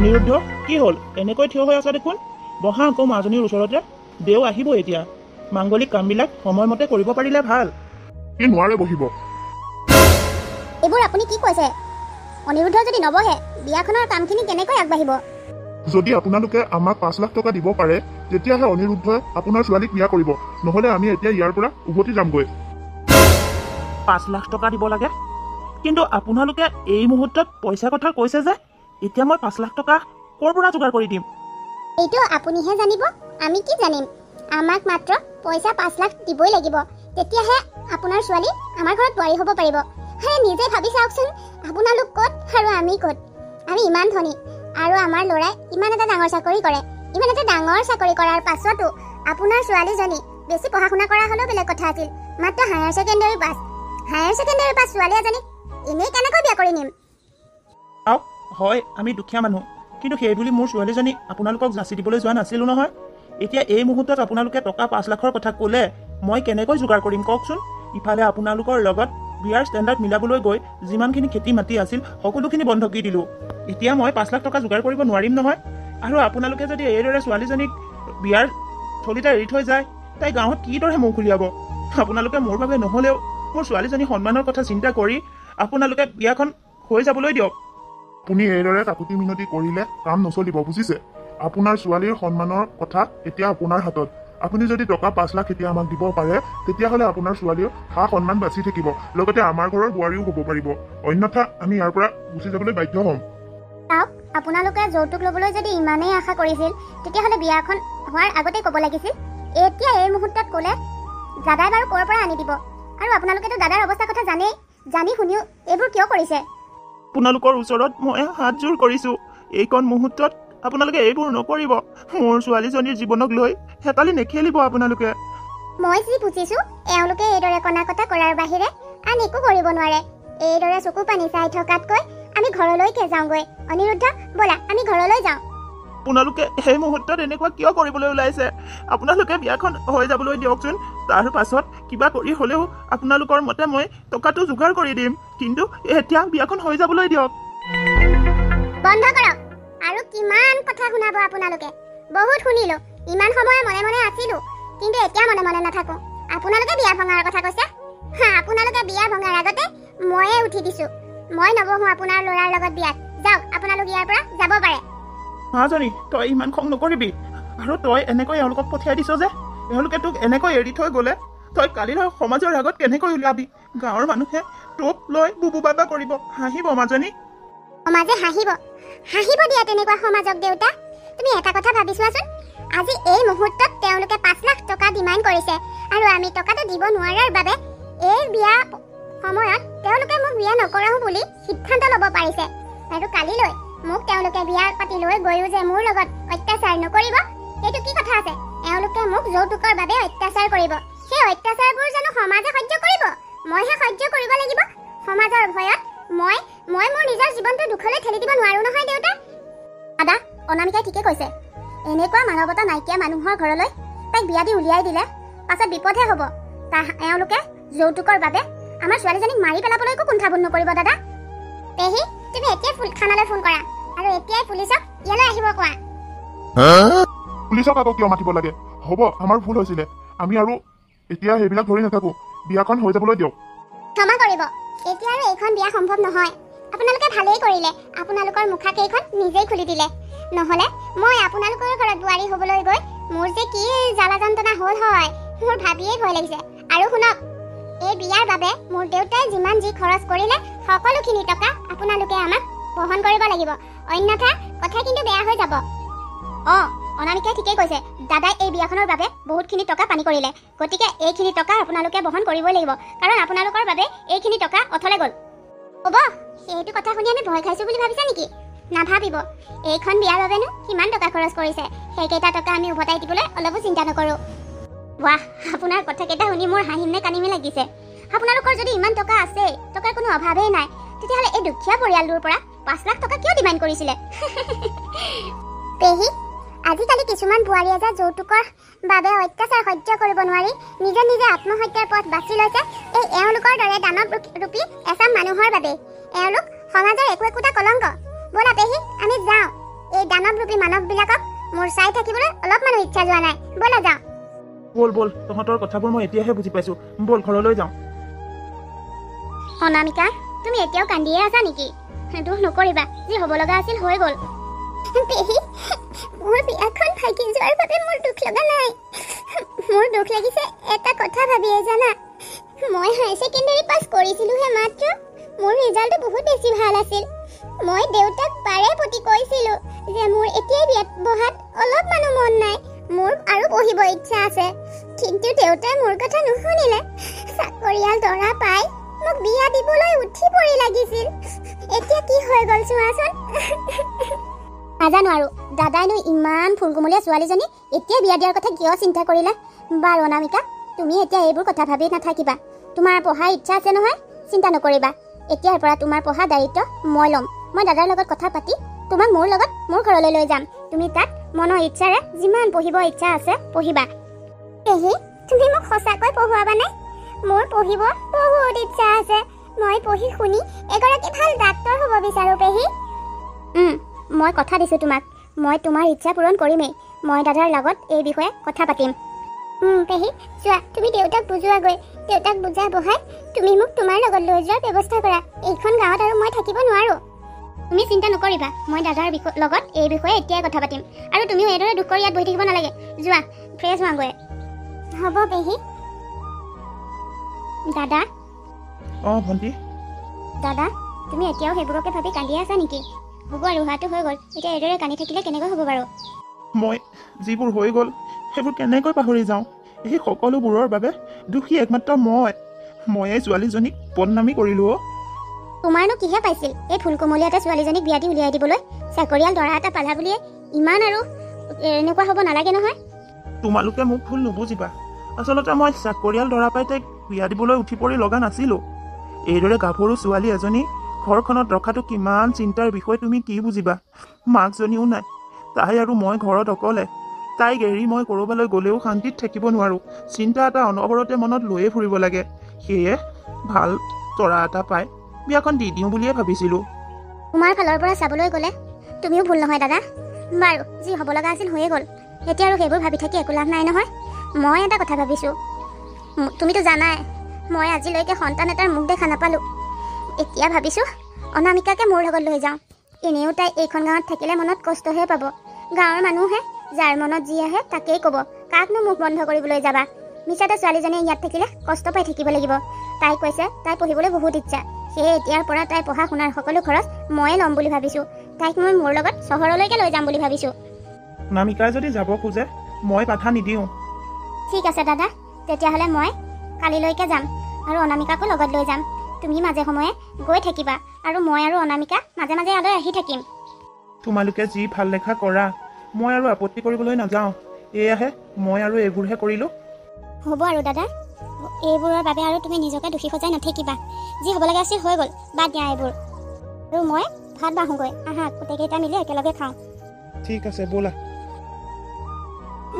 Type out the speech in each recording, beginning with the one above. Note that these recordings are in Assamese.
অনিৰুদ্ধ কি হ'ল এনেকৈ থিয় হৈ আছা দেখোন বহা আকৌ মাজনীৰ ওচৰতে দেও আহিব এতিয়া মাংগলিক কামবিলাক সময়মতে কৰিব পাৰিলে ভাল কি নোৱাৰে বহিব এইবোৰ আপুনি কি কৈছে অনিৰুদ্ধ যদি নবহে বিয়াখনৰ কামখিনি কেনেকৈ আগবাঢ়িব যদি আপোনালোকে আমাক 5 লাখ টকা দিব পাৰে তেতিয়াহে অনিৰুদ্ধই আপোনাৰ ছোৱালীক বিয়া কৰিব নহলে আমি এতিয়া ইয়াৰ পৰা উভতি যামগৈ 5 লাখ টকা দিব লাগে কিন্তু আপোনালোকে এই মুহূৰ্তত পইচা কথা কৈছে যে এতিয়া মই 5 লাখ টকা ক'ৰ পৰা যোগাৰ কৰি দিম এইটো আপুনিহে জানিব আমি কি জানিম আমাক মাত্ৰ পইচা 5 লাখ দিবই লাগিব তেতিয়াহে আপোনাৰ ছোৱালী আমাৰ ঘৰত বোৱাৰী হ'ব পাৰিব হে নিজে ভাবি চাওকচোন আপোনালোক ক'ত আৰু আমি ক'ত আমি ইমান ধনী আৰু আমাৰ ল'ৰাই ইমান এটা ডাঙৰ চাকৰি কৰে ইমান এটা ডাঙৰ চাকৰি কৰাৰ পাছতো আপোনাৰ ছোৱালীজনী বেছি পঢ়া শুনা কৰা হ'লেও বেলেগ কথা আছিল মাত্ৰ হায়াৰ ছেকেণ্ডাৰী পাছ ছোৱালী এজনী এনেই কেনেকৈ বিয়া কৰি নিম চাওক হয় আমি দুখীয়া মানুহ কিন্তু সেই বুলি মোৰ ছোৱালীজনী আপোনালোকক যাচি দিবলৈ যোৱা নাছিলোঁ নহয় এতিয়া এই মুহূৰ্তত আপোনালোকে টকা 5 লাখৰ কথা ক'লে মই কেনেকৈ যোগাৰ কৰিম কওকচোন ইফালে আপোনালোকৰ লগত বিয়াৰ ষ্টেণ্ডাৰ্ড মিলাবলৈ গৈ যিমানখিনি খেতি মাটি আছিল সকলোখিনি বন্ধকি দিলোঁ এতিয়া মই 5 লাখ টকা যোগাৰ কৰিব নোৱাৰিম নহয় আৰু আপোনালোকে যদি এইদৰে ছোৱালীজনীক বিয়াৰ থলীতে এৰি থৈ যায় তাই গাঁৱত কিদৰে মুখ উলিয়াব আপোনালোকে মোৰ বাবে নহ'লেও মোৰ ছোৱালীজনী সন্মানৰ কথা চিন্তা কৰি আপোনালোকে বিয়াখন হৈ যাবলৈ দিয়ক আপুনি এইদৰে কাকুতি মিনতি কৰিলে কাম নচলিব বুজিছে আপোনাৰ ছোৱালীৰ সন্মানৰ কথা এতিয়া আপোনাৰ হাতত আপুনি যদি টকা 5 লাখ এতিয়া আমাক দিব পাৰে তেতিয়াহ'লে আপোনাৰ ছোৱালীৰ সা সন্মান বাচি থাকিব লগতে আমাৰ ঘৰৰ বোৱাৰীও হ'ব পাৰিব অন্যথা আমি ইয়াৰ পৰা গুচি যাবলৈ বাধ্য হ'ম চাওক আপোনালোকে যৌতুক ল'বলৈ যদি ইমানেই আশা কৰিছিল তেতিয়াহ'লে বিয়াখন হোৱাৰ আগতে ক'ব লাগিছিল এতিয়া এই মুহূৰ্তত ক'লে দাদাই বাৰু ক'ৰ পৰা আনি দিব আৰু আপোনালোকেতো দাদাৰ অৱস্থাৰ কথা জানি শুনিও এইবোৰ কিয় কৰিছে আপোনালোকৰ ওচৰত মই হাতযোৰ কৰিছোঁ এইকণ মুহূৰ্তত আপোনালোকে এইবোৰ নকৰিব মোৰ ছোৱালীজনীৰ জীৱনক লৈ হেতালি নেখেলিব আপোনালোকে মই যি বুজিছোঁ এওঁলোকে এইদৰে কণা কথা কৰাৰ বাহিৰে আন একো কৰিব নোৱাৰে এইদৰে চকু পানী চাই থকাতকৈ আমি ঘৰলৈকে যাওঁগৈ অনিৰুদ্ধ ব'লা আমি ঘৰলৈ যাওঁ আপোনালোকে এই মুহূৰ্তত এনেকুৱা কিয় কৰিবলৈ ওলাইছে আপোনালোকে বিয়াখন হৈ যাবলৈ দিয়কচোন তাৰ পাছত কিবা কৰি হ'লেও আপোনালোকৰ মতে মই টকাটো যোগাৰ কৰি দিম কিন্তু এতিয়া বিয়াখন হৈ যাবলৈ দিয়ক বন্ধ কৰক আৰু কিমান কথা শুনাব আপোনালোকে বহুত শুনিলো ইমান সময় মনে মনে আছিলো কিন্তু এতিয়া মনে মনে নাথাকো আপোনালোকে বিয়া ভঙাৰ কথা কৈছে আপোনালোকে বিয়া ভঙাৰ আগতে ময়ে উঠি দিছো মই নবহো আপোনাৰ ল'ৰাৰ লগত বিয়াত যাওক আপোনালোক ইয়াৰ পৰা যাব পাৰে মাজনী তই ইমান খং নকৰিবি আৰু তই এনেকৈ এওঁলোকক পঠিয়াই দিছ যে এওঁলোকে তোক এনেকৈ এৰি থৈ গ'লে তই কালিলৈ সমাজৰ আগত কেনেকৈ ওলাবি গাঁৱৰ মানুহে তোক লৈ বুবু বাবা কৰিব হাঁহিব মাজনী সমাজে হাঁহিব দিয়া তেনেকুৱা সমাজক দেউতা তুমি এটা কথা ভাবি চোৱাচোন আজি এই মুহূৰ্তত তেওঁলোকে 5 লাখ টকা ডিমাণ্ড কৰিছে আৰু আমি টকাটো দিব নোৱাৰাৰ বাবে এই বিয়া সময়ত তেওঁলোকে মোক বিয়া নকৰাও বুলি সিদ্ধান্ত ল'ব পাৰিছে আৰু কালিলৈ মোক তেওঁলোকে বিয়া পাতি লৈ গৈও যে মোৰ লগত অত্যাচাৰ নকৰিব সেইটো কি কথা আছে এওঁলোকে মোক যৌতুকৰ বাবে অত্যাচাৰ কৰিব সেই অত্যাচাৰবোৰ জানো সমাজে সহ্য কৰিব মইহে সহ্য কৰিব লাগিব সমাজৰ ভয়ত মই মোৰ নিজৰ জীৱনটো দুখলৈ ঠেলি দিব নোৱাৰো নহয় দেউতা দাদা অনামিকাই ঠিকে কৈছে এনেকুৱা মানৱতা নাইকিয়া মানুহৰ ঘৰলৈ তাইক বিয়া দি উলিয়াই দিলে পাছত বিপদহে হ'ব এওঁলোকে যৌতুকৰ বাবে আমাৰ ছোৱালীজনীক মাৰি পেলাবলৈকো কুণ্ঠাবোধ নকৰিব দাদা পেহী তুমি এতিয়াই থানালৈ ফোন কৰা আৰু এতিয়াই পুলিচক ইয়ালৈ আহিব কোৱা পুলিচক আকৌ কিয় মাতিব লাগে হ'ব আমাৰ ভুল হৈছিলে আমি আৰু এতিয়া সেইবিলাক ধৰি নাথাকো বিয়াখন হৈ যাবলৈ দিয়ক ক্ষমা কৰিব এতিয়া আৰু এইখন বিয়া সম্ভৱ নহয় আপোনালোকে ভালেই কৰিলে আপোনালোকৰ মুখাকেইখন নিজেই খুলি দিলে নহ'লে মই আপোনালোকৰ ঘৰত বোৱাৰী হ'বলৈ গৈ মোৰ যে কি জ্বালা যন্ত্ৰণা হ'ল হয় মোৰ ভাবিয়েই ভয় লাগিছে আৰু শুনক এই বিয়াৰ বাবে মোৰ দেউতাই যিমান যি খৰচ কৰিলে সকলোখিনি টকা আপোনালোকে আমাক বহন কৰিব লাগিব অন্যথা কথা কিন্তু বেয়া হৈ যাব অনামিকাই ঠিকেই কৈছে দাদাই এই বিয়াখনৰ বাবে বহুতখিনি টকা পানী কৰিলে গতিকে এইখিনি টকা আপোনালোকে বহন কৰিবই লাগিব কাৰণ আপোনালোকৰ বাবে এইখিনি টকা অথলে গ'ল হ'ব সেইটো কথা শুনি আমি ভয় খাইছোঁ বুলি ভাবিছা নেকি নাভাবিব এইখন বিয়াৰ বাবেনো কিমান টকা খৰচ কৰিছে সেইকেইটা টকা আমি উভতাই দিবলৈ অলপো চিন্তা নকৰোঁ বাহ আপোনাৰ কথাকেইটা শুনি মোৰ হাঁহিমে কানিমে লাগিছে আপোনালোকৰ যদি ইমান টকা আছে টকাৰ কোনো অভাৱেই নাই তেতিয়াহ'লে এই দুখীয়া পৰিয়ালটোৰ পৰা 5 লাখ টকা কিয় ডিমাণ্ড কৰিছিলে পেহী আজিকালি কিছুমান বোৱাৰীয়ে যে যৌতুকৰ বাবে অত্যাচাৰ সহ্য কৰিব নোৱাৰি নিজে নিজে আত্মহত্যাৰ পথ বাছি লৈছে এই এওঁলোকৰ দৰে দানৱ ৰূপী এচাম মানুহৰ বাবে এওঁলোক সমাজৰ একো একোটা কলংক ব'লা পেহী আমি যাওঁ এই দানৱৰূপী মানৱবিলাকক মোৰ চাই থাকিবলৈ অলপমানো ইচ্ছা যোৱা নাই। ব'লা যাওঁ। ব'ল ব'ল, তহঁতৰ কথাবোৰ মই এতিয়াহে বুজি পাইছোঁ। ব'ল ঘৰলৈ যাওঁ। অনামিকা, তুমি এতিয়াও কান্দিয়ে আছা নেকি? দুখ নকৰিবা, যি হ'ব লগা আছিল হৈ গ'ল। পেহী, মোৰ বিয়াখন ভাগি যোৱাৰ বাবে মোৰ দুখ লগা নাই। মোৰ দুখ লাগিছে এটা কথা ভাবিয়ে জানা, মই হায়াৰ ছেকেণ্ডেৰী পাছ কৰিছিলোহে মাত্ৰ। মোৰ ৰিজাল্টটো বহুত বেছি ভাল আছিল। মই দেউতাক বাৰে প্ৰতি কৈছিলোঁ যে মোৰ এতিয়াই বিয়াত বহাত অলপমানো মন নাই, মোৰ আৰু পঢ়িব ইচ্ছা আছে। কিন্তু দেউতাই মোৰ কথা নুশুনিলে। চাকৰিয়াল দৰা পাই মোক বিয়া দিবলৈ উঠি পৰি লাগিছিল। এতিয়া কি হৈ গ'ল চোৱাচোন। নাজানো আৰু দাদাইনো ইমান ফুলকুমলীয়া ছোৱালীজনী এতিয়া বিয়া দিয়াৰ কথা কিয় চিন্তা কৰিলে। বাৰু অনামিকা, তুমি এতিয়া এইবোৰ কথা ভাবি নাথাকিবা। তোমাৰ পঢ়াৰ ইচ্ছা আছে নহয়, চিন্তা নকৰিবা। এতিয়াৰ পৰা তোমাৰ পঢ়া দায়িত্ব মই ল'ম। মই দাদাৰ লগত কথা পাতি তোমাক মোৰ লগত মোৰ ঘৰলৈ লৈ যাম। তুমি তাত মনৰ ইচ্ছাৰে যিমান পঢ়িব ইচ্ছা আছে পঢ়িবা। পেহী, তুমি মোক সঁচাকৈ পঢ়ুৱাবানে? মোৰ পঢ়িব বহুত ইচ্ছা আছে। মই পঢ়ি শুনি এগৰাকী ভাল ডাক্তৰ হ'ব বিচাৰোঁ পেহী। মই কথা দিছোঁ তোমাক, মই তোমাৰ ইচ্ছা পূৰণ কৰিমেই। মই দাদাৰ লগত এই বিষয়ে কথা পাতিম। পেহী, চোৱা, তুমি দেউতাক বুজোৱাগৈ। দেউতাক বুজাই বহাই তুমি মোক তোমাৰ লগত লৈ যোৱাৰ ব্যৱস্থা কৰা। এইখন গাঁৱত আৰু মই থাকিব নোৱাৰোঁ। তুমি চিন্তা নকৰিবা, মই দাদাৰ লগত এই বিষয়ে এতিয়াই কথা পাতিম। আৰু তুমিও এইদৰে দুখ কৰি ইয়াত বহি থাকিব নালাগে। যোৱা, ফ্ৰেছ হোৱাগৈ। হ'ব পেহী। দাদা, অঁ ভণ্টি, দাদা, তুমি এতিয়াও সেইবোৰকে ভাবি কান্দি আছা নেকি? হ'ব আৰু হোৱাটো হৈ গ'ল। এতিয়া এইদৰে কান্দি থাকিলে কেনেকৈ হ'ব বাৰু? মই যিবোৰ হৈ গ'ল সেইবোৰ কেনেকৈ পাহৰি যাওঁ? এই সকলোবোৰৰ বাবে দোষী একমাত্ৰ ময়ে ছোৱালীজনীক বদনামী কৰিলোঁ। তোমাৰনো কিহে পাইছিল এই ফুলকুমলীয়া এটা ছোৱালীজনীক বিয়া দি উলিয়াই দিবলৈ? চাকৰিয়াল দৰা এটা পালা বুলিয়ে ইমান আৰু এনেকুৱা হ'ব নালাগে নহয়। তোমালোকে মোক ভুল নুবুজিবা। আচলতে মই চাকৰিয়াল দৰা পাই তাইক বিয়া দিবলৈ উঠি পৰি লগা নাছিলোঁ। এইদৰে গাভৰু ছোৱালী এজনী ঘৰখনত ৰখাটো কিমান চিন্তাৰ বিষয় তুমি কি বুজিবা? মাকজনীও নাই, তাই আৰু মই ঘৰত অকলে। তাইক এৰি মই ক'ৰবালৈ গ'লেও শান্তিত থাকিব নোৱাৰোঁ। চিন্তা এটা অনবৰতে মনত লৈয়ে ফুৰিব লাগে। সেয়ে ভাল তৰা এটা পাই বিয়াখন দি দিওঁ বুলিয়ে ভাবিছিলোঁ। তোমাৰ ফালৰ পৰা চাবলৈ গ'লে তুমিও ভুল নহয় দাদা। বাৰু, যি হ'ব লগা আছিল হৈয়ে গ'ল। এতিয়া আৰু সেইবোৰ ভাবি থাকি একো লাভ নাই নহয়। মই এটা কথা ভাবিছোঁ, তুমিতো জানাই মই আজিলৈকে সন্তান এটাৰ মুখ দেখা নাপালোঁ। এতিয়া ভাবিছোঁ অনামিকাকে মোৰ লগত লৈ যাওঁ। এনেও তাই এইখন গাঁৱত থাকিলে মনত কষ্টহে পাব। গাঁৱৰ মানুহে যাৰ মনত যি আহে তাকেই ক'ব। কাকনো মুখ বন্ধ কৰিবলৈ যাবা? মিছাতে ছোৱালীজনীয়ে ইয়াত থাকিলে কষ্ট পাই থাকিব লাগিব। তাই কৈছে তাই পঢ়িবলৈ বহুত ইচ্ছা। সেয়ে এতিয়াৰ পৰা তাই পঢ়া শুনাৰ সকলো খৰচ ময়ে ল'ম বুলি ভাবিছোঁ। তাইক মই মোৰ লগত চহৰলৈকে লৈ যাম বুলি ভাবিছোঁ। অনামিকাই যদি যাব খোজে মই বাধা নিদিওঁ। ঠিক আছে দাদা, তেতিয়াহ'লে মই কালিলৈকে যাম আৰু অনামিকাকো লগত লৈ যাম। তুমি মাজে সময়ে গৈ থাকিবা আৰু মই আৰু অনামিকা মাজে মাজে ইয়ালৈ আহি থাকিম। তোমালোকে যি ভাল লেখা কৰা, মই আৰু আপত্তি কৰিবলৈ নাযাওঁ। এয়াহে মই আৰু এইবোৰহে কৰিলোঁ। হ'ব আৰু দাদা, এইবোৰৰ বাবে আৰু তুমি নিজকে দোষী সজাই নাথাকিবা। যি হ'ব লগা আছিল হৈ গ'ল, বাদ দিয়া এইবোৰ। আৰু মই ভাত বাঢ়োগৈ। আহা, গোটেইকেইটা মিলি একেলগে খাওঁ। ঠিক আছে, ব'লা।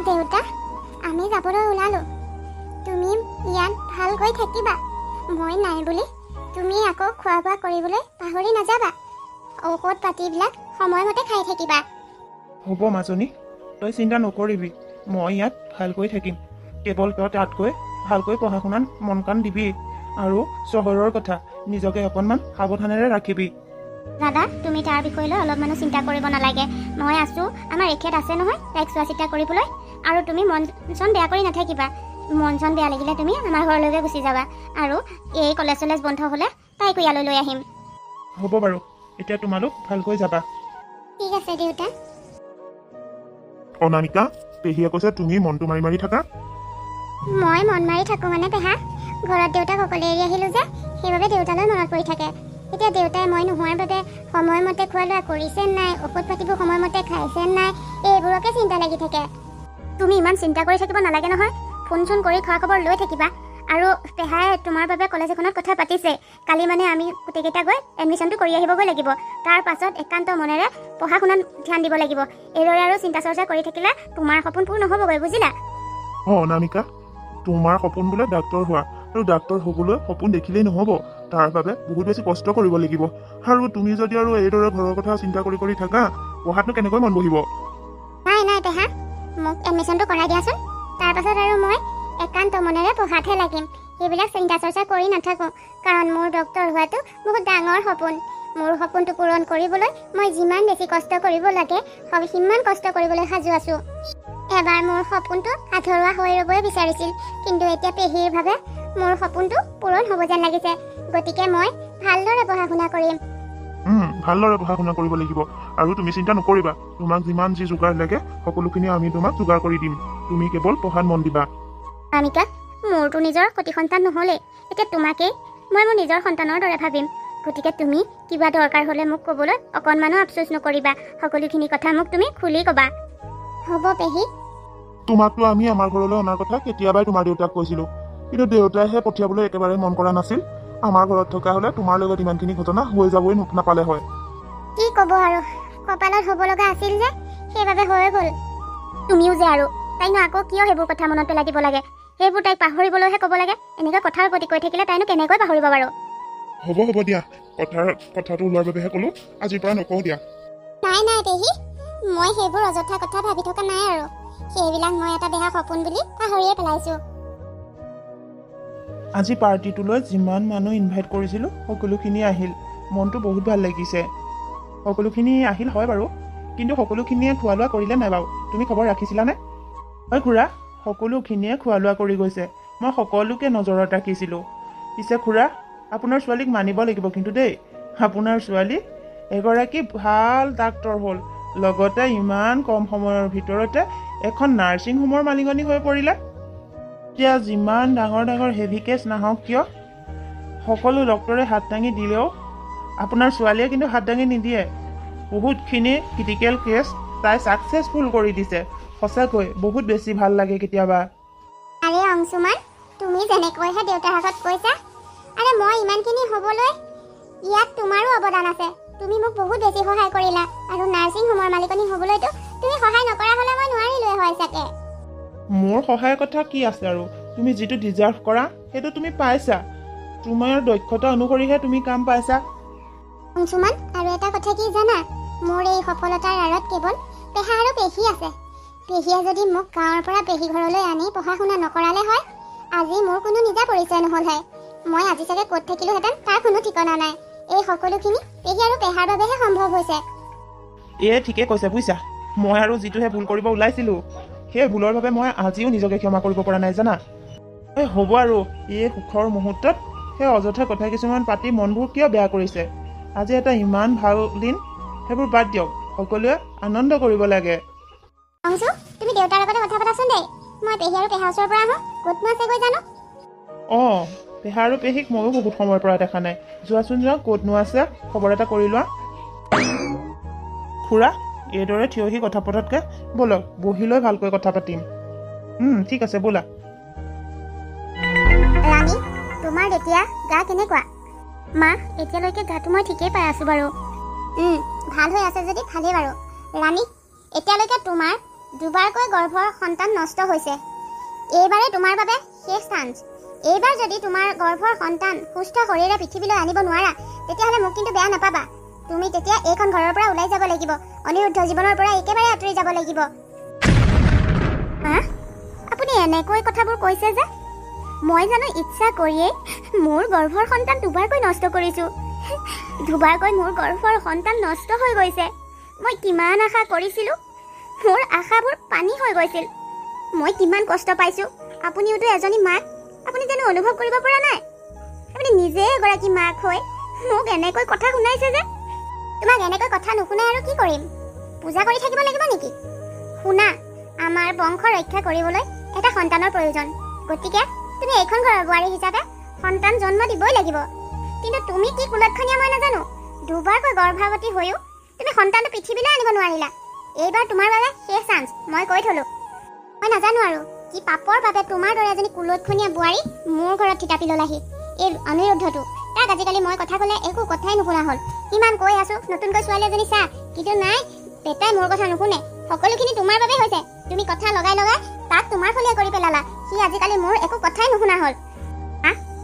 দেউতা, আমি যাবলৈ ওলালোঁ। তুমি ইয়াত ভালকৈ থাকিবা। মই নাই বুলি তুমি আকৌ খোৱা বোৱা কৰিবলৈ পাহৰি নাযাবা। ঔষধ পাতিবিলাক সময়মতে খাই থাকিবা। হ'ব মাজনী, তই চিন্তা নকৰিবি। মই ইয়াত ভালকৈ থাকিম। কেৱল তই তাতকৈ ভালকৈ পঢ়া শুনাত মন কাণ দিবি। আৰু চহৰৰ কথা নিজকে অকণমান সাৱধানেৰে ৰাখিবি। দাদা, তুমি তাৰ বিষয়ে লৈ অলপমানো চিন্তা কৰিব নালাগে। মই আছোঁ, আমাৰ এখেত আছে নহয় তাইক চোৱা চিতা কৰিবলৈ। আৰু তুমি মন চন বেয়া কৰি নাথাকিবা। মন চন বেয়া লাগিলে তুমি আমাৰ ঘৰলৈকে গুচি যাবা। আৰু এই কলেজ চলেজ বন্ধ হ'লে তাইকো ইয়ালৈ লৈ আহিম। হ'ব বাৰু, এতিয়া তোমালোক ভালকৈ যাবা। ঠিক আছে দেউতা। অনামিকা, পেহীয়ে কৈছে তুমি মনটো মাৰি মাৰি থাকা। মই মন মাৰি থাকোঁ মানে পেহা, ঘৰত দেউতাক অকলে এৰি আহিলোঁ যে, সেইবাবে দেউতালৈ মনত পৰি থাকে। এতিয়া দেউতাই মই নোহোৱাৰ বাবে সময়মতে খোৱা লোৱা কৰিছে নাই, ঔষধ পাতিবোৰ সময়মতে খাইছে নাই, এইবোৰকে চিন্তা লাগি থাকে। তুমি ইমান চিন্তা কৰি থাকিব নালাগে নহয়। ফোন চোন কৰি খোৱা খবৰ লৈ থাকিবা। আৰু পেহাই তোমাৰ বাবে কলেজ এখনত কথা পাতিছে। কালি মানে আমি গোটেইকেইটা গৈ এডমিশ্যনটো কৰি আহিবগৈ লাগিব। তাৰ পাছত একান্ত মনেৰে পঢ়া শুনাত ধ্যান দিব লাগিব। এইদৰে আৰু চিন্তা চৰ্চা কৰি থাকিলে তোমাৰ সপোন পূৰ নহ'বগৈ, বুজিলা? অনামিকা, তোমাৰ সপোন বোলে ডাক্তৰ হোৱা। আৰু ডাক্তৰ হ'বলৈ সপোন দেখিলেই নহ'ব, তাৰ বাবে বহুত বেছি কষ্ট কৰিব লাগিব। আৰু তুমি যদি আৰু এইদৰে ঘৰৰ কথা চিন্তা কৰি থাকা, পঢ়াতনো কেনেকৈ মন বহিব? নাই নাই পেহা, মোক এডমিশ্যনটো কৰাই দিয়াচোন। তাৰপাছত আৰু মই একান্ত মনেৰে পঢ়াতহে লাগিম। সেইবিলাক চিন্তা চৰ্চা কৰি নাথাকোঁ, কাৰণ মোৰ ডক্তৰ হোৱাটো বহুত ডাঙৰ সপোন। মোৰ সপোনটো পূৰণ কৰিবলৈ মই যিমান বেছি কষ্ট কৰিব লাগে সিমান কষ্ট কৰিবলৈ সাজু আছোঁ। এবাৰ মোৰ সপোনটো আধৰুৱা হৈ ৰ'বই বিচাৰিছিল, কিন্তু এতিয়া পেহীৰ ভাৱে মোৰ সপোনটো পূৰণ হ'ব যেন লাগিছে। গতিকে মই ভালদৰে পঢ়া শুনা কৰিম। ভালদৰে পঢ়া শুনা কৰিব লাগিব, আৰু তুমি চিন্তা নকৰিবা। তোমাক যিমান যি যোগাৰ লাগে সকলোখিনি আমি তোমাক যোগাৰ কৰি দিম। তুমি কেৱল পঢ়াত মন দিবা। অনামিকা, মোৰতো নিজৰ সতি সন্তান নহ'লেই, এতিয়া তোমাকেই মই মোৰ নিজৰ সন্তানৰ দৰে ভাবিম। গতিকে তুমি কিবা দৰকাৰ হ'লে মোক ক'বলৈ অকণমানো আফচোচ নকৰিবা। সকলোখিনি কথা মোক তুমি খুলি ক'বা। হ'ব পেহী। তোমাকতো আমি আমাৰ ঘৰলৈ অনাৰ কথা কেতিয়াবাই তোমাৰ দেউতাক কৈছিলোঁ, কিন্তু দেউতাইহে পঠিয়াবলৈ একেবাৰে মন কৰা নাছিল। আমাৰ ঘৰত থকা হ'লে তোমাৰ লগত ইমানখিনি ঘটনা হৈ যাবই নাপালে হয়। কি ক'ব আৰু, কপালত হ'ব লগা আছিল যে সেইবাবে হৈ গ'ল। তুমিও যে আৰু তাইনো আকৌ কিয় সেইবোৰ কথা মনত পেলাই দিব লাগে? সেইবোৰ তাইক পাহৰিবলৈহে ক'ব লাগে। এনেকৈ কথাৰ প্ৰতি কৈ থাকিলে তাইনো কেনেকৈ পাহৰিব বাৰু? হ'ব দিয়া, কথাটো ওলোৱাৰ বাবেহে ক'লো, আজিৰ পৰা নকওঁ দিয়া। নাই নাই পেহী, মই সেইবোৰ অযথা কথা ভাবি থকা নাই আৰু। সেইবিলাক মই এটা বেয়া সপোন বুলি পাহৰিয়ে পেলাইছোঁ। আজি পাৰ্টিটোলৈ যিমান মানুহ ইনভাইট কৰিছিলোঁ সকলোখিনি আহিল। মনটো বহুত ভাল লাগিছে। সকলোখিনি আহিল হয় বাৰু, কিন্তু সকলোখিনিয়ে খোৱা লোৱা কৰিলে নাই বাৰু? তুমি খবৰ ৰাখিছিলানে? হয় খুৰা, সকলোখিনিয়ে খোৱা লোৱা কৰি গৈছে। মই সকলোকে নজৰত ৰাখিছিলোঁ। পিছে খুৰা, আপোনাৰ ছোৱালীক মানিব লাগিব কিন্তু দেই। আপোনাৰ ছোৱালী এগৰাকী ভাল ডাক্তৰ হ'ল, লগতে ইমান কম সময়ৰ ভিতৰতে এখন নাৰ্ছিং হোমৰ মালিকনী হৈ পৰিলে। এতিয়া যিমান ডাঙৰ ডাঙৰ হেভি কেছ নাহক কিয়, সকলো ডক্তৰে হাত দাঙি দিলেও আপোনাৰ ছোৱালীয়ে কিন্তু হাত দাঙি নিদিয়ে। বহুতখিনি ক্ৰিটিকেল কেছ তাই ছাকচেছফুল কৰি দিছে। সঁচাকৈ বহুত বেছি ভাল লাগে কেতিয়াবা। আৰে অংশুমান, তুমি যেনেকৈহে দেউতাৰ আগত কৈছা, আৰে মই ইমানখিনি হ'বলৈ ইয়াত তোমাৰো অৱদান আছে। তুমি মোক বহুত বেছি সহায় কৰিলা, আৰু নাৰ্ছিং হোমৰ মালিকনী হ'বলৈতো তুমি সহায় নকৰা হ'লে মই নোৱাৰিলোৱে হয় চাগে। মোৰ সহায়ৰ কথা কি আছে আৰু? তুমি যিটো ডিজাৰ্ভ কৰা সেইটো তুমি পাইছা। তোমাৰ দক্ষতা অনুসৰিহে তুমি কাম পাইছা। অংশুমান, আৰু এটা কথা কি জানা? মোৰ এই সফলতাৰ আঁৰত কেৱল পেহা আৰু পেহী আছে। পেহীয়ে যদি মোক গাঁৱৰ পৰা পেহী ঘৰলৈ আনি পঢ়া শুনা নকৰালে হয়, আজি মোৰ কোনো নিজা পৰিচয় নহ'ল হয়। মই আজি চাগে ক'ত থাকিলোহেঁতেন তাৰ কোনো ঠিকনা নাই। এই সকলোখিনি পেহী আৰু পেহাৰ বাবেহে সম্ভৱ হৈছে। ঠিকে কৈছে বুজিছা। মই আৰু যিটোহে ভুল কৰিব ওলাইছিলোঁ, সেই ভুলৰ বাবে মই আজিও নিজকে ক্ষমা কৰিব পৰা নাই জানা। হ'ব আৰু এই সুখৰ মুহূৰ্তত সেই অযথা কথা কিছুমান পাতি মনবোৰ কিয় বেয়া কৰিছে? আজি এটা ইমান ভাল দিন, সেইবোৰ বাদ দিয়ক। সকলোৱে আনন্দ কৰিব লাগে। অংশু, তুমি দেউতাৰ লগতে কথা পাতাচোন দেই। মই পেহী আৰু পেহাৰ ওচৰৰ পৰা আহোঁ। ক'তনো আছে গৈ জানো? পেহা আৰু পেহীক ময়ো বহুত সময়ৰ পৰা দেখা নাই। যোৱাচোন যোৱা, ক'তনো আছে খবৰ এটা কৰি লোৱা। খুৰা, এইদৰে থিয় হৈ কথা পতাতকৈ ব'লক বহি লৈ ভালকৈ কথা পাতিম। ঠিক আছে ব'লা। ৰাণী, তোমাৰ এতিয়া গা কেনেকুৱা? মা, এতিয়ালৈকে গাটো মই ঠিকেই পাই আছোঁ বাৰু। ভাল হৈ আছে যদি ভালেই বাৰু। ৰাণী, এতিয়ালৈকে তোমাৰ দুবাৰকৈ গৰ্ভৰ সন্তান নষ্ট হৈছে। এইবাৰেই তোমাৰ বাবে শেষ চান্স। এইবাৰ যদি তোমাৰ গৰ্ভৰ সন্তান সুস্থ শৰীৰে পৃথিৱীলৈ আনিব নোৱাৰা, তেতিয়াহ'লে মোক কিন্তু বেয়া নাপাবা। তুমি তেতিয়া এইখন ঘৰৰ পৰা ওলাই যাব লাগিব। অনিৰুদ্ধ জীৱনৰ পৰা একেবাৰে আঁতৰি যাব লাগিব। আপুনি এনেকৈ কথাবোৰ কৈছে যে? মই জানো ইচ্ছা কৰিয়েই মোৰ গৰ্ভৰ সন্তান দুবাৰকৈ নষ্ট কৰিছোঁ? দুবাৰকৈ মোৰ গৰ্ভৰ সন্তান নষ্ট হৈ গৈছে। মই কিমান আশা কৰিছিলোঁ, মোৰ আশাবোৰ পানী হৈ গৈছিল। মই কিমান কষ্ট পাইছোঁ। আপুনিওতো এজনী মাক, আপুনি জানো অনুভৱ কৰিব পৰা নাই? আপুনি নিজে এগৰাকী মাক হৈ মোক এনেকৈ কথা শুনাইছে যে? তোমাক এনেকৈ কথা নুশুনাই আৰু কি কৰিম? পূজা কৰি থাকিব লাগিব নেকি? শুনা, আমাৰ বংশ ৰক্ষা কৰিবলৈ এটা সন্তানৰ প্ৰয়োজন। গতিকে তুমি এইখন ঘৰৰ বোৱাৰী হিচাপে সন্তান জন্ম দিবই লাগিব। কিন্তু তুমি কি কুলক্ষণীয় মই নাজানো। দুবাৰকৈ গৰ্ভৱতী হৈও তুমি সন্তানটো পৃথিৱীলৈ আনিব নোৱাৰিলা। এইবাৰ তোমাৰ বাবে শেষ চান্স, মই কৈ থলো। মই নাজানো আৰু কি পাপৰ বাবে তোমাৰ দৰে এজনী কুলক্ষণীয় বোৱাৰী মোৰ ঘৰত থিতাপি ল'লাহি। এই অনিৰুদ্ধটো, তাক আজিকালি মই কথা ক'লে একো কথাই নুশুনা হ'ল। কিমান কৈ আছো নতুনকৈ ছোৱালী এজনী চা, কিন্তু নাই, বেটাই মোৰ কথা নুশুনে। সকলোখিনি তোমাৰ বাবে হৈছে। তুমি কথা লগাই লগাই তাক তোমাৰ ফলীয়া কৰি পেলালা। সি আজিকালি মোৰ একো কথাই নুশুনা হ'ল।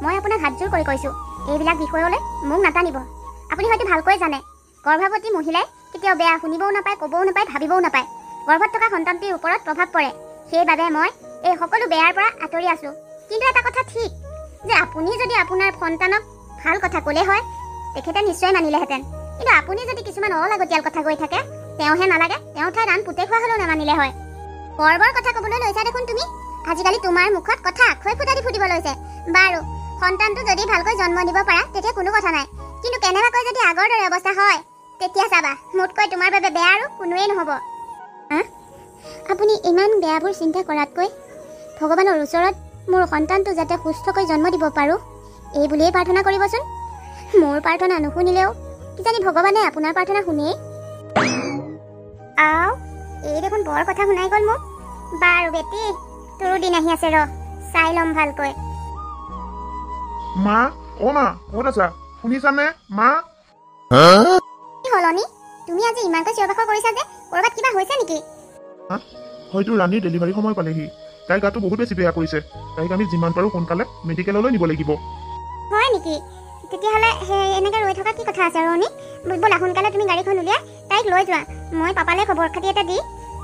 মই আপোনাক হাতযোৰ কৰি কৈছোঁ, এইবিলাক বিষয়লৈ মোক নাটানিব। আপুনি হয়তো ভালকৈ জানে, গৰ্ভৱতী মহিলাই কেতিয়াও বেয়া শুনিবও নাপায়, ক'বও নাপায়, ভাবিবও নাপায়। গৰ্ভত থকা সন্তানটিৰ ওপৰত প্ৰভাৱ পৰে। সেইবাবে মই এই সকলো বেয়াৰ পৰা আঁতৰি আছোঁ। কিন্তু এটা কথা ঠিক যে আপুনি যদি আপোনাৰ সন্তানক ভাল কথা ক'লে হয় তেখেতে নিশ্চয় মানিলেহেঁতেন। কিন্তু আপুনি যদি কিছুমান অলাগতিয়াল কথা কৈ থাকে, তেওঁহে নালাগে, তেওঁৰ ঠাইত আন পুতে খোৱা হ'লেও নামানিলে হয়। বৰ কথা ক'বলৈ লৈছা দেখোন তুমি। আজিকালি তোমাৰ মুখত কথা আখৈ ফুটা দি ফুটিব লৈছে। বাৰু, সন্তানটো যদি ভালকৈ জন্ম দিব পাৰা তেতিয়া কোনো কথা নাই। কিন্তু কেনেবাকৈ যদি আগৰ দৰে অৱস্থা হয় তেতিয়া চাবা, মোতকৈ তোমাৰ বাবে বেয়া আৰু কোনোৱেই নহ'ব। আপুনি ইমান বেয়াবোৰ চিন্তা কৰাতকৈ ভগৱানৰ ওচৰত মোৰ সন্তানটো যাতে সুস্থকৈ জন্ম দিব পাৰোঁ এই বুলিয়েই প্ৰাৰ্থনা কৰিবচোন। মোৰ প্ৰাৰ্থনা নুশুনিলেও কিজানি ভগৱানে আপোনাৰ প্ৰাৰ্থনা শুনেই। এই দেখোন বৰ কথা শুনাই গ'ল মোক। বাৰু বেটি, তোৰো দিন আহি আছে, চাই ল'ম ভালকৈ। মা, অ' মা, ক'ত আছা? শুনিছানে মা? কি হ'ল অনি? তুমি আজি ইমানকৈ চিঞৰ বাখৰ কৰিছা যে, ক'ৰবাত কিবা হৈছে নেকি? হয়তো ৰাণীৰ ডেলিভাৰী সময় পালেহি। তাইৰ গাটো বহুত বেছি বেয়া কৰিছে। তাইক আমি যিমান পাৰোঁ সোনকালে মেডিকেললৈ নিব লাগিব। হয় নেকি? তেতিয়াহ'লে এনেকৈ ৰৈ থকা কি কথা আছে আৰু অনি? ব'লা সোনকালে তুমি গাড়ীখন উলিয়াই তাইক লৈ যোৱা। মই পাপালৈ খবৰ খাতি এটা দি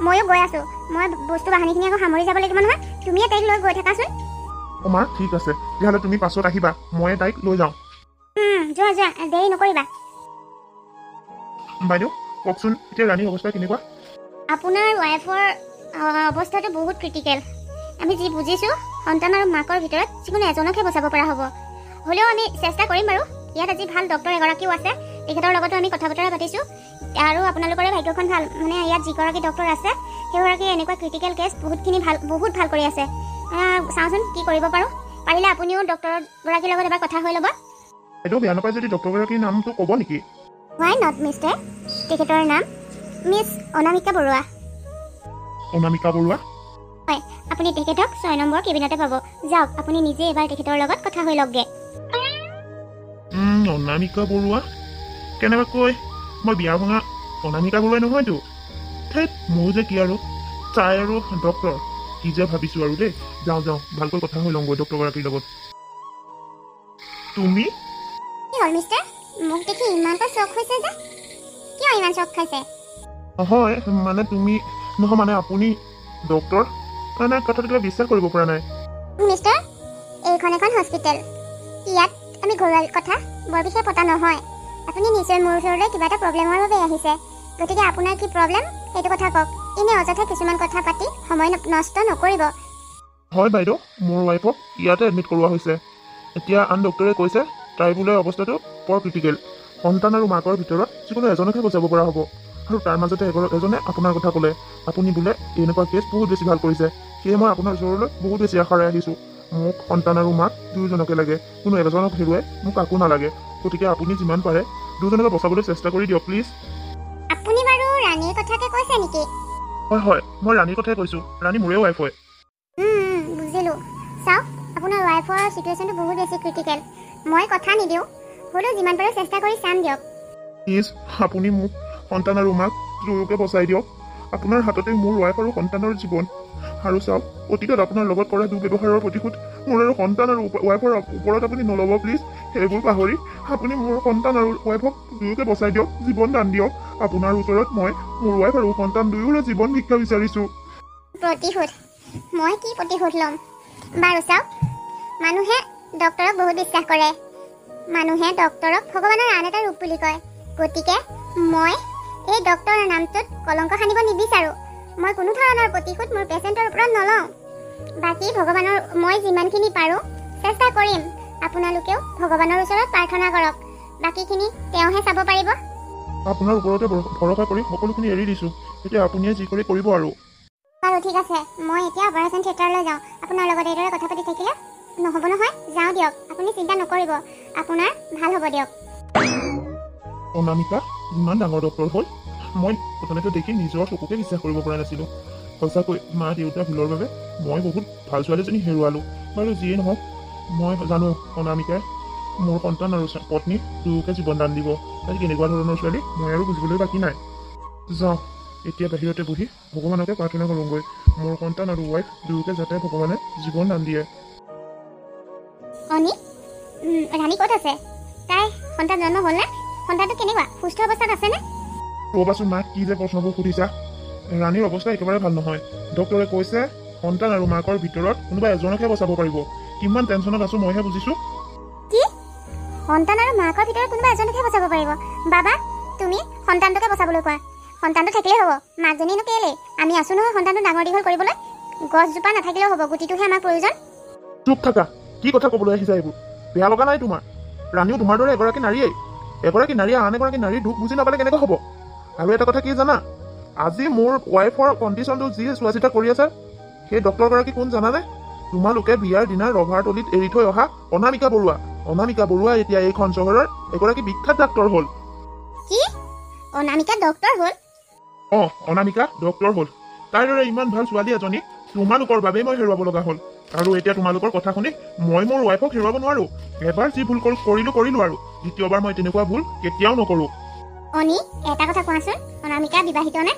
ময়ো গৈ আছোঁ। মই বস্তু বাহানিখিনি আকৌ সামৰি যাব লাগিব নহয়। তুমিয়ে তাইক লৈ গৈ থাকাচোন। অ' মা, ঠিক আছে। তেতিয়াহ'লে তুমি পাছত আহিবা, ময়ে তাইক লৈ যাওঁ। যোৱা, দেৰি নকৰিবা। বাইদেউ, কওকচোন এতিয়া ৰাণীৰ অৱস্থা কেনেকুৱা? আপোনাৰ ৱাইফৰ অৱস্থাটো বহুত ক্ৰিটিকেল। আমি যি বুজিছোঁ, সন্তান আৰু মাকৰ ভিতৰত যিকোনো এজনকহে বচাব পৰা হ'ব। হ'লেও আমি চেষ্টা কৰিম বাৰু। ইয়াত আজি ভাল ডক্টৰ এগৰাকীও আছে, তেখেতৰ লগতো আমি কথা বতৰা পাতিছোঁ। আৰু আপোনালোকৰে ভাগ্যখন ভাল, মানে ইয়াত যিগৰাকী ডক্টৰ আছে সেইগৰাকীয়ে এনেকুৱা ক্ৰিটিকেল কেছ বহুত ভাল কৰি আছে। চাওঁচোন কি কৰিব পাৰোঁ। পাৰিলে আপুনিও ডক্টৰগৰাকীৰ লগত এবাৰ কথা হৈ ল'ব। বাইদেউ, বেয়া নাপায় যদি ডক্টৰগৰাকীৰ নামটো ক'ব নেকি? হোৱাই নট মিষ্টাৰ। তেখেতৰ নাম মিছ অনামিকা বৰুৱা। অনামিকা বৰুৱা? হয়, আপুনি তেখেতক 6 নম্বৰ কেবিনতে পাব। যাওক, আপুনি নিজে এবাৰ তেখেতৰ লগত কথা হৈ লওকগৈ। অনামিকা বৰুৱা? কেনেবাকৈ মই বিয়া ভঙা অনামিকা বৰুৱাই নহয়তো। ঠেইত, মোৰ যে কি আৰু তাই আৰু ডক্টৰ, কি যে ভাবিছোঁ আৰু দেই। যাওঁ, ভালকৈ কথা হৈ লওঁগৈ ডক্টৰগৰাকীৰ লগত। তুমি? কি হ'ল মিষ্টাৰ? মোক দেখি ইমানটা চখ হৈছে যে? কিয় ইমান চখ খাইছে? হয়, মানে তুমি নহয়, মানে আপুনি ডক্টৰ, মানে কথাটো কিবা বিশ্বাস কৰিব পৰা নাই। মিষ্টাৰ, এইখন এখন হস্পিটেল। ইয়াত আমি ঘৰুৱা কথা বৰ বিশেষ পতা নহয়। আপুনি নিশ্চয় মোৰ ওচৰলৈ কিবা এটা প্ৰব্লেমৰ বাবে আহিছে। গতিকে আপোনাৰ কি প্ৰব্লেম সেইটো কথা কওক। এনে অযথা কিছুমান কথা পাতি সময় নষ্ট নকৰিব। হয় বাইদেউ, মোৰ ৱাইফক ইয়াতে এডমিট কৰোৱা হৈছে। এতিয়া আন ডক্টৰে কৈছে তাইৰ বোলে অৱস্থাটো বৰ ক্ৰিটিকেল। সন্তান আৰু মাকৰ ভিতৰত যিকোনো এজনকহে বচাব পৰা হ'ব। আৰু তাৰ মাজতে এজনে আপোনাৰ কথা ক'লে। আপুনি বোলে এনেকুৱা কেছ বহুত বেছি ভাল কৰিছে। সেয়ে মই আপোনাৰ ওচৰলৈ বহুত বেছি আশাৰে আহিছোঁ। মোক সন্তান আৰু মাক দুয়োজনকে লাগে, কোনো এজনক হেৰুৱাই মোক কাকো নালাগে। গতিকে আপুনি যিমান পাৰে দুজনকে বচাবলৈ চেষ্টা কৰি দিয়ক প্লিজ। আপুনি বাৰু ৰাণীৰ কথাকে কৈছে নেকি? হয়, মই ৰাণীৰ কথাই কৈছোঁ। ৰাণী মোৰে ৱাইফ হয়। বুজিলোঁ। চাওক, আপোনাৰ ৱাইফৰ চিটুৱেশ্যনটো বহুত বেছি ক্ৰিটিকেল। মই কথা নিদিওঁ, হ'লেও যিমান পাৰোঁ চেষ্টা কৰি চাম দিয়ক। প্লিজ, আপুনি মোক সন্তান আৰু মাক দুয়োকে বচাই দিয়ক। আপোনাৰ হাততে মোৰ ৱাইফ আৰু সন্তানৰ জীৱন। আৰু চাওক, অতীতত আপোনাৰ লগত কৰা দুৰ্ব্যৱহাৰৰ প্ৰতিশোধ মোৰ আৰু সন্তান আৰু ৱাইফৰ ওপৰত আপুনি নল'ব প্লিজ। সেইবোৰ পাহৰি আপুনি মোৰ সন্তান আৰু ৱাইফক দুয়োকে বচাই দিয়ক, জীৱন দান দিয়ক। আপোনাৰ ওচৰত মই মোৰ ৱাইফ আৰু সন্তান দুয়োৰে জীৱন ভিক্ষা বিচাৰিছোঁ। প্ৰতিশোধ? মই কি প্ৰতিশোধ ল'ম? বাৰু চাওক, মানুহে ডক্টৰক বহুত বিশ্বাস কৰে। মানুহে ডক্টৰক ভগৱানৰ আন এটা ৰূপ বুলি কয়। গতিকে মই এই ডক্টৰৰ নামটোত কলংক সানিব নিবিচাৰোঁ। মই কোনো ধৰণৰ প্ৰতিশোধ মোৰ পেচেণ্টৰ ওপৰত নলওঁ। বাকী ভগৱানৰ মই যিমানখিনি পাৰোঁ চেষ্টা কৰিম। আপোনালোকেও ভগৱানৰ ওচৰত প্ৰাৰ্থনা কৰক। বাকীখিনি তেওঁহে চাব পাৰিব। আপোনাৰ ওপৰতে ভৰসা কৰি সকলোখিনি এৰি দিছোঁ। এতিয়া আপুনিয়ে যি কৰি কৰিব আৰু। বাৰু ঠিক আছে, মই এতিয়া অপাৰেশ্যন থিয়েটাৰলৈ যাওঁ। আপোনাৰ লগত এইদৰে কথা পাতি থাকিলে নহ'ব নহয়। যাওঁ দিয়ক, আপুনি চিন্তা নকৰিব, আপোনাৰ ভাল হ'ব দিয়ক। অনামিকা ইমান ডাঙৰ ডক্টৰ হ'ল, মই প্ৰথমতে দেখি নিজৰ চকুকে বিশ্বাস কৰিব পৰা নাছিলোঁ। সঁচাকৈ মা দেউতাৰ ভুলৰ বাবে মই বহুত ভাল ছোৱালীজনী হেৰুৱালোঁ। বাৰু যিয়ে নহওক, মই জানো অনামিকাই মোৰ সন্তান আৰু পত্নী দুয়োকে জীৱন দান দিব। তাই কেনেকুৱা ধৰণৰ ছোৱালী মই আৰু বুজিবলৈ বাকী নাই। যাওঁ, এতিয়া বাহিৰতে বহি ভগৱানকে প্ৰাৰ্থনা কৰোঁগৈ, মোৰ সন্তান আৰু ৱাইফ দুয়োকে যাতে ভগৱানে জীৱন দান দিয়ে। অনি, ৰাণী ক'ত আছে? তাই সন্তান জন্ম হ'লনে? সন্তানটো কেনেকুৱা? সুস্থ অৱস্থাত আছেনে? ৰ'বাচোন মা, কি যে প্ৰশ্নবোৰ সুধিছা। ৰাণীৰ অৱস্থা একেবাৰে ভাল নহয়। ডক্টৰে কৈছে সন্তান আৰু মাকৰ ভিতৰত কোনোবা এজনকহে বচাব পাৰিব। কিমান টেনশ্যনত আছো মইহে বুজিছো। কি সন্তান আৰু মাকৰ ভিতৰত কোনোবা এজনকহে বচাব পাৰিব? বাবা, তুমি সন্তানটোকে বচাবলৈ কোৱা। সন্তানটো থাকিলেই হ'ব, মাকজনীনো কেলেই? আমি আছো নহয় সন্তানটো ডাঙৰ দীঘল কৰিবলৈ। গছজোপা নাথাকিলেও হ'ব, গুটিটোহে আমাৰ প্ৰয়োজন। চুপ থাকা, কি কথা ক'বলৈ আহিছা এইবোৰ? বেয়া লগা নাই তোমাৰ? ৰাণীও তোমাৰ দৰে এগৰাকী নাৰীয়েই। এগৰাকী নাৰীয়ে আন এগৰাকী নাৰীৰ দুখ বুজি নাপালে কেনেকৈ হ'ব? আৰু এটা কথা কি জানা, আজি মোৰ ৱাইফৰ কণ্ডিশ্যনটো যি চোৱা চিতা কৰি আছে সেই ডক্টৰগৰাকী কোন জানানে? তোমালোকে বিয়াৰ দিনা ৰভাৰ তলিত এৰি থৈ অহা অনামিকা বৰুৱা। অনামিকা বৰুৱা এতিয়া এইখন চহৰৰ এগৰাকী বিখ্যাত ডাক্তৰ হ'ল। কি অনামিকা ডক্তৰ হ'ল? অনামিকা ডক্তৰ হ'ল। তাইৰ দৰে ইমান ভাল ছোৱালী এজনী তোমালোকৰ বাবেই মই হেৰুৱাব লগা হ'ল। আৰু এতিয়া তোমালোকৰ কথা শুনি মই মোৰ ৱাইফক হেৰুৱাব নোৱাৰো। এবাৰ যি ভুল কৰিলো আৰু দ্বিতীয়বাৰ মই তেনেকুৱা ভুল কেতিয়াও নকৰো। অনি, এটা কথা কোৱাচোন, অনামিকা বিবাহিত নে?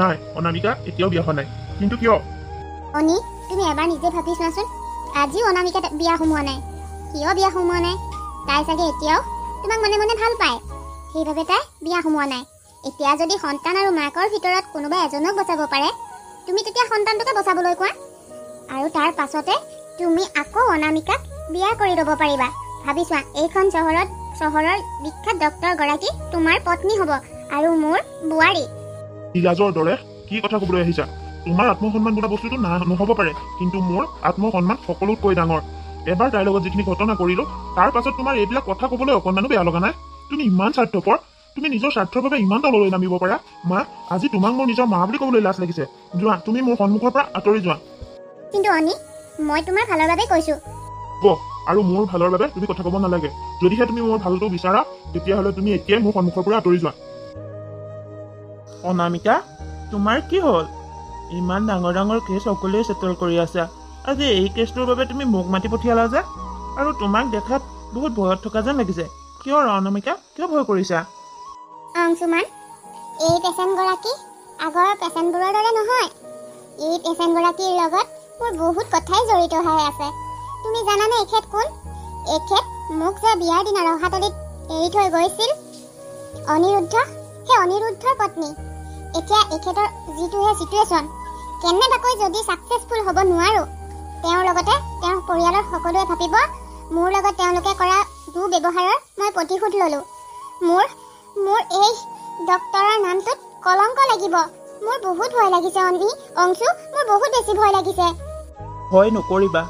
নাই, অনামিকা এতিয়াও বিয়া হোৱা নাই। কিন্তু কিয়? অনি, তুমি এবাৰ নিজে ভাবি চোৱাচোন, আজিও অনামিকা বিয়া সোমোৱা নাই। কিয় বিয়া সোমোৱা নাই? তাই চাগে এতিয়াও তোমাক মনে মনে ভাল পায়, সেইবাবে তাই বিয়া সোমোৱা নাই। এতিয়া যদি সন্তান আৰু মাকৰ ভিতৰত কোনোবা এজনক বচাব পাৰে, তুমি তেতিয়া সন্তানটোকে বচাবলৈ কোৱা। আৰু তাৰ পাছতে তুমি আকৌ অনামিকাক বিয়া কৰি ল'ব পাৰিবা। ভাবি চোৱা, এইখন চহৰৰ বিখ্যাত ডক্তৰ গৰাকী তোমাৰ পত্নী হ'ব আৰু মোৰ বোৱাৰী। ইলাজৰ দৰে কি কথা ক'বলৈ আহিছা? তোমাৰ আত্মসন্মান বোলা বস্তুটো নহ'ব পাৰে, কিন্তু মোৰ আত্মসন্মান সকলোতকৈ ডাঙৰ। এবাৰ তাইৰ লগত যিখিনি ঘটনা কৰিলো, তাৰ পাছত তোমাৰ এইবিলাক কথা ক'বলৈ অকণমানো বেয়া লগা নাই? তুমি ইমান স্বাৰ্থপৰ, তুমি নিজৰ স্বাৰ্থৰ বাবে ইমান তললৈ নামিব পাৰা? মা, আজি তোমাক মোৰ নিজৰ মা বুলি ক'বলৈ লাজ লাগিছে। যোৱা, তুমি মোৰ সন্মুখৰ পৰা আঁতৰি যোৱা। কিন্তু অনি, মই তোমাৰ ভালৰ বাবে কৈছো। আৰু মোৰ ভালৰ বাবে তুমি কথা ক'ব নালাগে। যদিহে তুমি মোৰ ভালটো বিচাৰা, তেতিয়াহ'লে তুমি এতিয়াই মোৰ সন্মুখৰ পৰা আঁতৰি যোৱা। অনামিকা, তোমাৰ কি হ'ল? ইমান ডাঙৰ ডাঙৰ কেছ সকলোৱে চেটেল কৰি আছা, আজি এই কেছটোৰ বাবে তুমি মোক মাতি পঠিয়ালা যে? আৰু তোমাক দেখাত বহুত ভয়ত থকা যেন লাগিছে। কিয় অনামিকা, কিয় ভয় কৰিছা? অংশুমান, এই পেচেণ্টগৰাকী আগৰ পেচেণ্টবোৰৰ দৰে নহয়। এই পেচেণ্টগৰাকীৰ লগত মোৰ বহুত কথাই জড়িত হৈ আছে। তুমি জানানে এখেত কোন? এখেত মোক যে বিয়াৰ দিনা ৰহাতলিত এৰি থৈ গৈছিল, অনিৰুদ্ধ, সেই অনিৰুদ্ধৰ পত্নী। এতিয়া এখেতৰ যিটোহে চিটুৱেশ্যন, কেনেবাকৈ যদি ছাকচেছফুল হ'ব নোৱাৰো, তেওঁৰ লগতে তেওঁৰ পৰিয়ালৰ সকলোৱে ভাবিব মোৰ লগত তেওঁলোকে কৰা দুৰ্ব্যৱহাৰৰ মই প্ৰতিশোধ ল'লোঁ। মোৰ এই ডক্তৰৰ নামটোত কলংক লাগিব। মোৰ বহুত ভয় লাগিছে অংশু, মোৰ বহুত বেছি ভয় লাগিছে। ভয় নকৰিবা,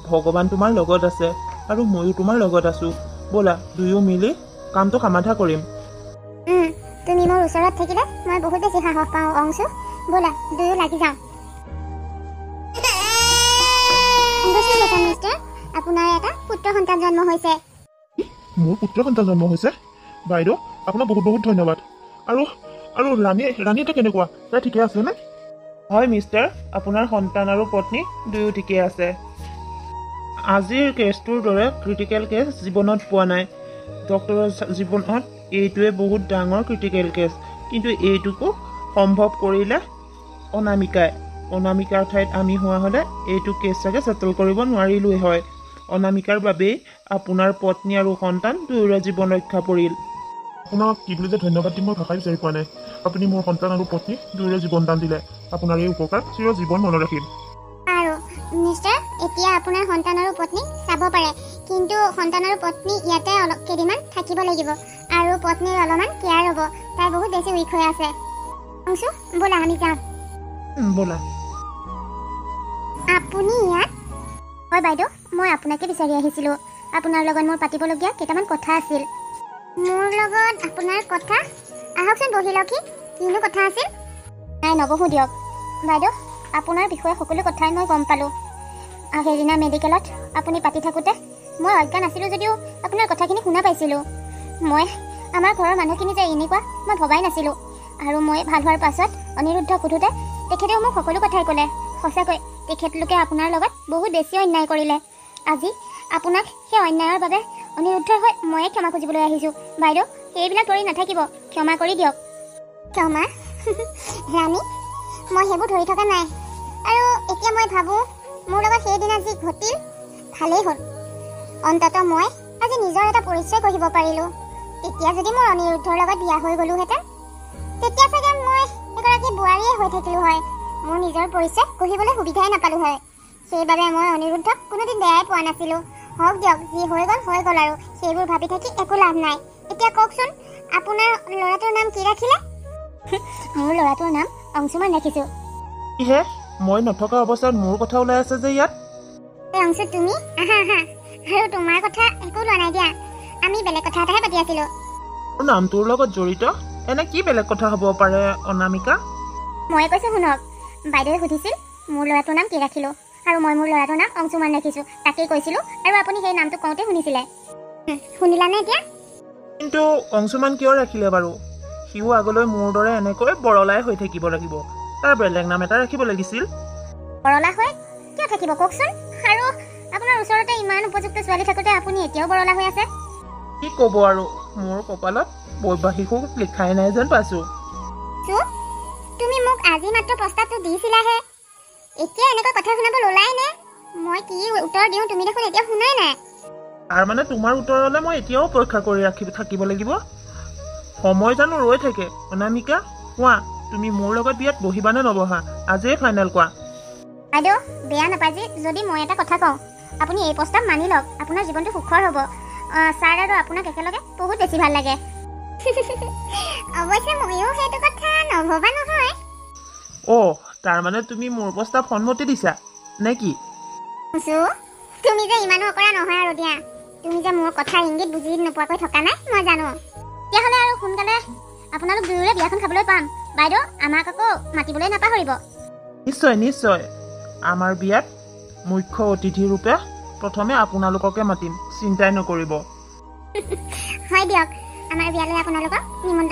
ভগৱান তোমাৰ লগত আছে আৰু ময়ো তোমাৰ লগত আছো। ব'লা দুয়ো মিলি কামটো সমাধা কৰিম। তুমি মোৰ ওচৰত থাকিলে মই বহুত বেছি সাহস পাওঁ অংশু। ব'লা দুয়ো লাগি যাওঁ। মিষ্টাৰ, আপোনাৰ এটা পুত্ৰ সন্তান জন্ম হৈছে। মোৰ পুত্ৰ সন্তান জন্ম হৈছে? বাইদেউ, আপোনাক বহুত বহুত ধন্যবাদ। আৰু ৰাণী এতিয়া কেনেকুৱা? তাই ঠিকে আছেনে? হয় মিষ্টাৰ, আপোনাৰ সন্তান আৰু পত্নী দুয়ো ঠিকে আছে। আজিৰ কেছটোৰ দৰে ক্ৰিটিকেল কেছ জীৱনত পোৱা নাই। ডক্টৰৰ জীৱনত এইটোৱে বহুত ডাঙৰ ক্ৰিটিকেল কেছ, কিন্তু এইটোকো সম্ভৱ কৰিলে অনামিকাৰ ঠাইত আমি হোৱা হ'লে এইটো কেছ চাগে চেটেল কৰিব নোৱাৰিলোৱে হয়। অনামিকাৰ বাবেই আপোনাৰ পত্নী আৰু সন্তান দুয়োৰে জীৱন ৰক্ষা পৰিল। আপোনাক কি বুলি যে ধন্যবাদ দিম মই ভাষাই বিচাৰি পোৱা নাই। আপুনি মোৰ সন্তান আৰু পত্নী দুয়োৰে জীৱন দান দিলে। আপোনাৰ এই উপকাৰ চিৰ জীৱন মনত ৰাখিম। আৰু মিষ্টাৰ, এতিয়া আপোনাৰ সন্তান আৰু পত্নী চাব পাৰে, কিন্তু সন্তান আৰু পত্নী ইয়াতে অলপ কেইদিনমান থাকিব লাগিব আৰু পত্নীৰ অলপমান কেয়াৰ হ'ব। তাই বহুত বেছি উইক হৈ আছে। অংশু, ব'লা আমি যাওঁ। ব'লা। আপুনি ইয়াত? হয় বাইদেউ, মই আপোনাকে বিচাৰি আহিছিলোঁ। আপোনাৰ লগত মোৰ পাতিবলগীয়া কেইটামান কথা আছিল। মোৰ লগত আপোনাৰ কথা? আহকচোন বহি লওক। কিনো কথা আছিল? নাই নবহো দিয়ক। বাইদেউ, আপোনাৰ বিষয়ে সকলো কথাই মই গম পালোঁ। সেইদিনা মেডিকেলত আপুনি পাতি থাকোঁতে মই অজ্ঞান আছিলোঁ যদিও আপোনাৰ কথাখিনি শুনা পাইছিলোঁ। মই আমাৰ ঘৰৰ মানুহখিনি যে এনেকুৱা মই ভবাই নাছিলোঁ। আৰু মই ভাল হোৱাৰ পাছত অনিৰুদ্ধ সোধোতে তেখেতেও মোক সকলো কথাই ক'লে। সঁচাকৈ তেখেতলোকে আপোনাৰ লগত বহুত বেছি অন্যায় কৰিলে। আজি আপোনাক সেই অন্যায়ৰ বাবে অনিৰুদ্ধৰ হৈ ময়ে ক্ষমা খুজিবলৈ আহিছোঁ। বাইদেউ, সেইবিলাক ধৰি নাথাকিব, ক্ষমা কৰি দিয়ক। ক্ষমা? ৰাণী, মই সেইবোৰ ধৰি থকা নাই। আৰু এতিয়া মই ভাবোঁ মোৰ লগত সেইদিনা যি ঘটিল ভালেই হ'ল। অন্ততঃ মই আজি নিজৰ এটা পৰিচয় গঢ়িব পাৰিলোঁ। তেতিয়া যদি মোৰ অনিৰুদ্ধৰ লগত বিয়া হৈ গ'লোহেঁতেন তেতিয়া চাগে মই এগৰাকী বোৱাৰীয়ে হৈ থাকিলো হয়। মোৰ নিজৰ পৰিচয় গঢ়িবলৈ সুবিধাই নাপালো হয়। সেইবাবে মই অনিৰুদ্ধক কোনোদিন বেয়াই পোৱা নাছিলো। হওক দিয়ক, যি হৈ গ'ল আৰু সেইবোৰ ভাবি থাকি একো লাভ নাই। এতিয়া কওকচোন, আপোনাৰ ল'ৰাটোৰ নাম কি ৰাখিলে? মোৰ ল'ৰাটোৰ নাম অংশুমান ৰাখিছো। কিহে মই নথকা অৱস্থাত মোৰ কথা ওলাই আছে যে ইয়াত? অংশু, তুমি আহা আৰু তোমাৰ কথা একো লোৱা নাই দিয়া। আমি বেলেগ কথা এটাহে পাতি আছিলো। মোৰ নামটোৰ লগত জড়িত এনে কি বেলেগ কথা হ'ব পাৰে অনামিকা? মই কৈছো শুনক, বাইদেৱে সুধিছিল মোৰ ল'ৰাটোৰ নাম কি ৰাখিলো, আৰু মই মোৰ ল'ৰাটোৰ নাম অংশুমান ৰাখিছো। তাকেই কৈছিলো, আৰু আপুনি সেই নামটো কওঁতে শুনিছিলে। শুনিলানে এতিয়া? কিন্তু অংশুমান কিয় ৰাখিলে বাৰু? সিও আগলৈ মোৰ দৰে এনেকৈ বৰলাই হৈ থাকিব লাগিব। তাৰ বেলেগ নাম এটা ৰাখিব লাগিছিল। বৰলা হৈ কিয় থাকিব কওকচোন? আৰু আপোনাৰ ওচৰতে ইমান উপযুক্ত ছোৱালী থাকোতে আপুনি এতিয়াও বৰলা হৈ আছে? কি ক'ব আৰু, মোৰ কপালত বৈবাহিক সুখ লিখাই নাই যেন পাইছোঁ। তুমি মোক আজি মাত্ৰ প্ৰস্তাৱটো দিছিলাহে, এতিয়া এনেকৈ কথা শুনাব ল'লাই নে? মই কি উত্তৰ দিওঁ তুমি দেখোন এতিয়া শুনাই নাই। তাৰ মানে তোমাৰ উত্তৰলৈ মই এতিয়াও অপেক্ষা কৰি থাকিব লাগিব? সময় জানো ৰৈ থাকে অনামিকা? কোৱা, তুমি মোৰ লগত বিয়াত বহিবা নে নবহা? আজিয়ে ফাইনেল কোৱা। বাইদেউ, বেয়া নাপায় যদি মই এটা কথা কওঁ, আপুনি এই প্ৰস্তাৱ মানি লওক। আপোনাৰ জীৱনটো সুখৰ হ'ব। ছাৰ আৰু আপোনাক একেলগে বহুত বেছি ভাল লাগে। অৱশ্যে ময়ো সেইটো কথা নভবা নহয়। অ' তাৰমানে তুমি মোৰ প্ৰস্তাৱ সন্মতি দিছা নে কি? তুমি যে ইমানো অকৰা নহয় আৰু দিয়া। তুমি যে মোৰ কথাৰ ইংগিত বুজি নোপোৱাকৈ থকা নাই মই জানো। তেতিয়াহ'লে আৰু সোনকালে আপোনালোক দুয়োৰে বিয়াখন খাবলৈ পাম। বাইদেউ, আমাক আকৌ মাতিবলৈ নাপাহৰিব। নিশ্চয় নিশ্চয়, আমাৰ বিয়াত মুখ্য অতিথি ৰূপে প্ৰথমে আপোনালোককে মাতিম, চিন্তাই নকৰিব। হয় দিয়ক, আমাৰ বিয়ালৈ আপোনালোকক নিমন্ত্ৰণ